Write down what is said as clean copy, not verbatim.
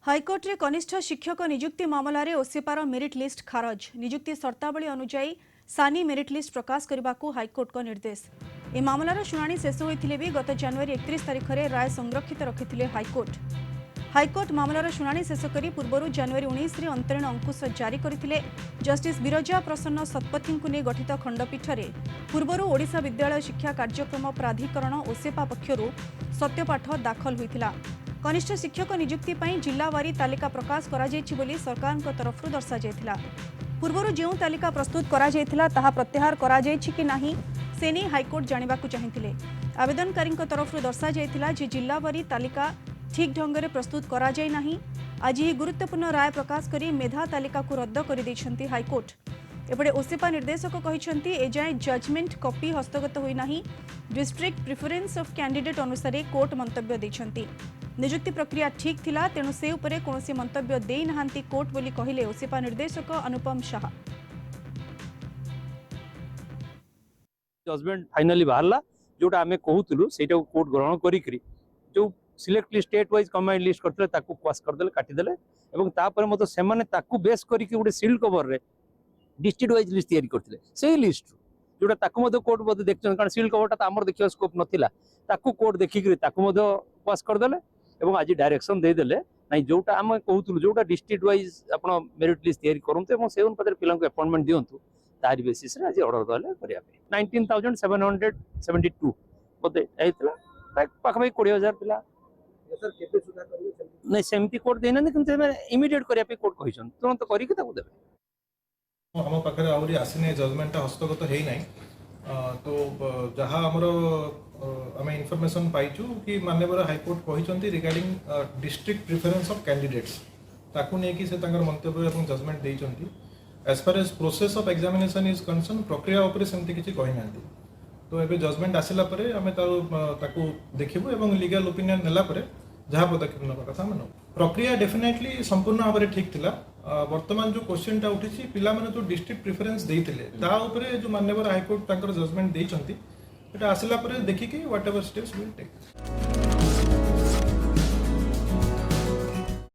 High court रे कनिष्ठ शिक्षक नियुक्ति मामलें ओसेपार मेरिट लिस्ट खारज नियुक्ति शर्तावली अनुजाई सानी मेरिट लिस्ट प्रकाश करने को हाइकोर्ट का निर्देश। ए मामलार शुणाणी शेष होते भी गत जनवरी 31 तारिख में राय संरक्षित रखिते हाइकोर्ट मामलार शुणाणी शेष कर पूर्व जनवरी 19 अंतरीण अंकुश जारी करते। जस्टिस बिरजा प्रसन्न शतपथी को नहीं गठित खंडपीठ में पूर्व ओडिशा विद्यालय शिक्षा कार्यक्रम प्राधिकरण ओसेपा पक्षर सत्यपाठ दाखल होता। कनिष्ठ शिक्षक नियुक्ति जिलावारी तालिका प्रकाश करा सरकार तरफ दर्शा जाइथिला। पूर्व जो तालिका प्रस्तुत करा जाइथिला ताहा प्रत्याहार करा जाइछि कि नाही से नहीं हाइकोर्ट जानिबा को चाहिथिले। आवेदनकारी तरफ दर्शा जाइथिला जे जिलावारी तालिका ठीक ढंग से प्रस्तुत करा जाय नाही। आज यह गुरुत्वपूर्ण राय प्रकाश करी मेधा तालिका को रद्द कर दैछंती हाइकोर्ट। एपटे ओसेपा निर्देशक कहिसंती एजाए जजमेंट कॉपी हस्तगत होई नाही। डिस्ट्रिक्ट प्रिफरेंस ऑफ कैंडिडेट अनुसार कोर्ट मंतव्य दैछंती। नियुक्ति प्रक्रिया ठीक थिला तेणु से उपरे कोनोसी मंतव्य देई नहांती कोर्ट बोली कहिले ओसेपा निर्देशक अनुपम शाह। जजमेंट फाइनली बाहरला जोटा आमे कहूतलु सेटा कोर्ट ग्रहण करी जो select list state wise combined list करथले ताकू पास कर देले काटी देले एवं तापर मतो सेमाने ताकू बेस करी कि गुटे सील्ड कवर रे डिस्ट्रिक्ट वाइज लिस्ट तैयारी करथिले सेही लिस्ट जोटा ताकू मतो कोर्ट मतो देखछन कारण सील्ड कवरटा त हमर देखियो स्कोप नथिला ताकू कोर्ट देखि कि ताकू मतो पास कर देले एवं आज डायरेक्शन दे देले नाही जोटा आम कहूतलु जोटा डिस्ट्रिक्ट वाइज आपण मेरिट लिस्ट तैयारी करंते एवं से अनुपात पिला को अपॉइंटमेंट दियंतु तारी बेसिस रे आज ऑर्डर दले करिया पे 19772 बते आइतला पाखा भाई 20000 पिला सर केते सुधा करिवे नहीं सेमती कोर्ट देना नहीं किंतु इमीडिएट करिया पे कोर्ट कहिसन तुरंत करी के ताकू देबे हम पाखरे आउरी आसीने जजमेंट हस्तगत हेई नाही तो जहाँ आमर आम इनफॉरमेशन पाइचु कि माननीय हाईकोर्ट कहिसंती regarding district preference of candidates ताकू नहीं कि से तांकर मंतव्य एवं जजमेंट देइचंती as far as process of examination is concern प्रक्रिया उपरे सेमती किछि कहि नांती तो एबे जजमेंट आसिला परे आमे ताकू देखिबु एवं लीगल ओपिनियन नेला परे जहाँ पदक्षेप नवा कथा मानो प्रक्रिया डेफिनेटली संपूर्ण भाव में ठीक थिला। वर्तमान जो क्वेश्चन टा उठी पिला माने जो डिस्ट्रिक्ट प्रिफरेंस देइथिले ता उपरे जो माननीय हाईकोर्ट तांकर जजमेंट देइचंती एटा आसिला परे देखि कि व्हाटएवर स्टेप्स विल टेक।